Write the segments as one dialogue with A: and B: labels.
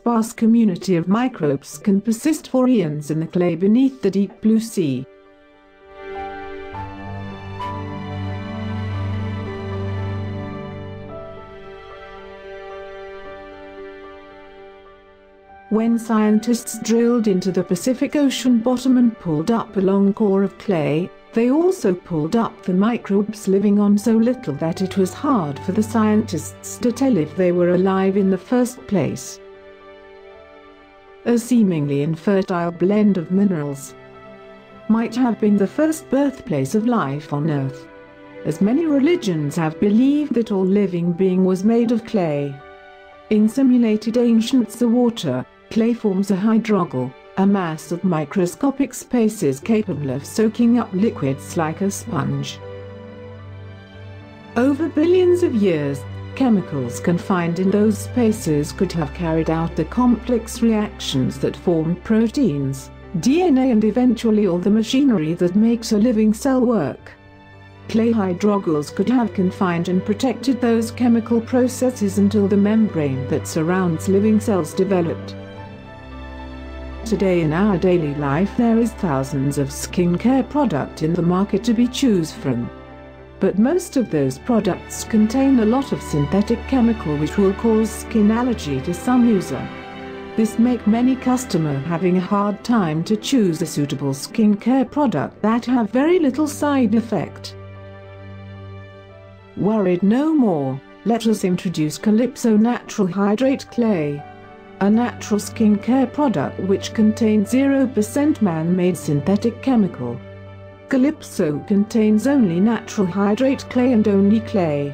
A: vast community of microbes can persist for eons in the clay beneath the deep blue sea. When scientists drilled into the Pacific Ocean bottom and pulled up a long core of clay, they also pulled up the microbes living on so little that it was hard for the scientists to tell if they were alive in the first place. A seemingly infertile blend of minerals might have been the first birthplace of life on Earth, as many religions have believed that all living being was made of clay. In simulated ancient seawater, clay forms a hydrogel, a mass of microscopic spaces capable of soaking up liquids like a sponge. Over billions of years, chemicals confined in those spaces could have carried out the complex reactions that form proteins, DNA and eventually all the machinery that makes a living cell work. Clay hydrogels could have confined and protected those chemical processes until the membrane that surrounds living cells developed. Today in our daily life there is thousands of skincare products in the market to be choose from. But most of those products contain a lot of synthetic chemical which will cause skin allergy to some user. This makes many customers having a hard time to choose a suitable skincare product that have very little side effect. Worried no more, let us introduce Calypso Natural Hydrate Clay, a natural skincare product which contains 0% man-made synthetic chemical. Calypso contains only natural hydrate clay and only clay.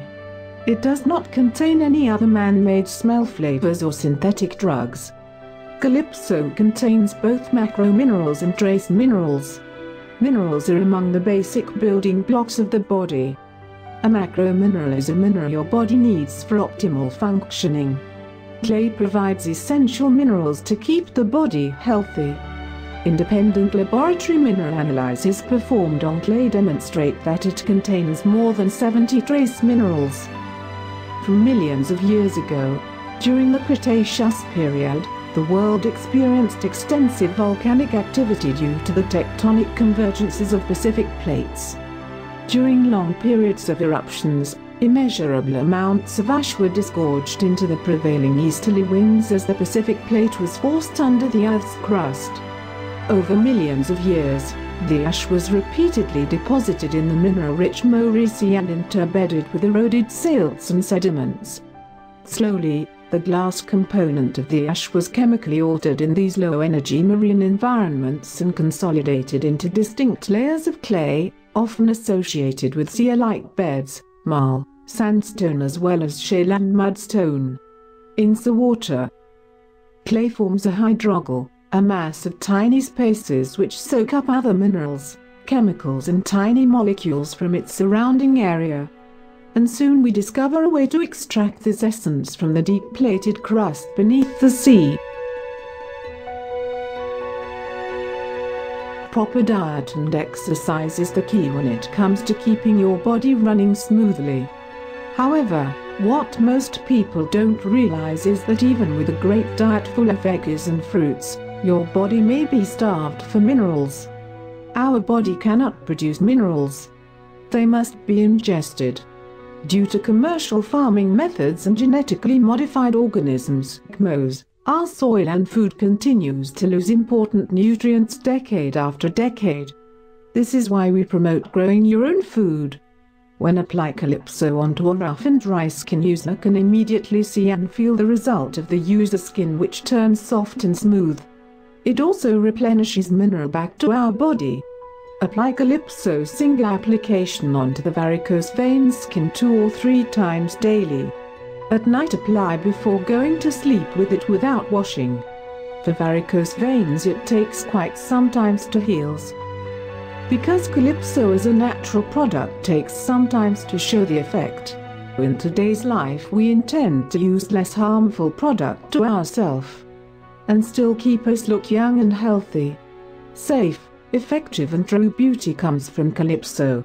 A: It does not contain any other man-made smell flavors or synthetic drugs. Calypso contains both macro minerals and trace minerals. Minerals are among the basic building blocks of the body. A macro mineral is a mineral your body needs for optimal functioning. Clay provides essential minerals to keep the body healthy. Independent laboratory mineral analyses performed on clay demonstrate that it contains more than 70 trace minerals. From millions of years ago, during the Cretaceous period, the world experienced extensive volcanic activity due to the tectonic convergences of Pacific plates. During long periods of eruptions, immeasurable amounts of ash were disgorged into the prevailing easterly winds as the Pacific plate was forced under the Earth's crust. Over millions of years, the ash was repeatedly deposited in the mineral-rich Murray Sea and interbedded with eroded silts and sediments. Slowly, the glass component of the ash was chemically altered in these low-energy marine environments and consolidated into distinct layers of clay, often associated with sealike beds, marl, sandstone as well as shale and mudstone. In seawater, clay forms a hydrogel, a mass of tiny spaces which soak up other minerals, chemicals and tiny molecules from its surrounding area. And soon we discover a way to extract this essence from the deep plated crust beneath the sea. Proper diet and exercise is the key when it comes to keeping your body running smoothly. However, what most people don't realize is that even with a great diet full of veggies and fruits, your body may be starved for minerals. Our body cannot produce minerals. They must be ingested. Due to commercial farming methods and genetically modified organisms, GMOs, our soil and food continues to lose important nutrients decade after decade. This is why we promote growing your own food. When apply Calypso onto a rough and dry skin, user can immediately see and feel the result of the user's skin, which turns soft and smooth. It also replenishes mineral back to our body. Apply Calypso single application onto the varicose vein skin 2 or 3 times daily. At night apply before going to sleep with it without washing. For varicose veins it takes quite some time to heal. Because Calypso is a natural product takes some time to show the effect. In today's life we intend to use less harmful product to ourselves and still keep us look young and healthy. Safe, effective and true beauty comes from Calypso.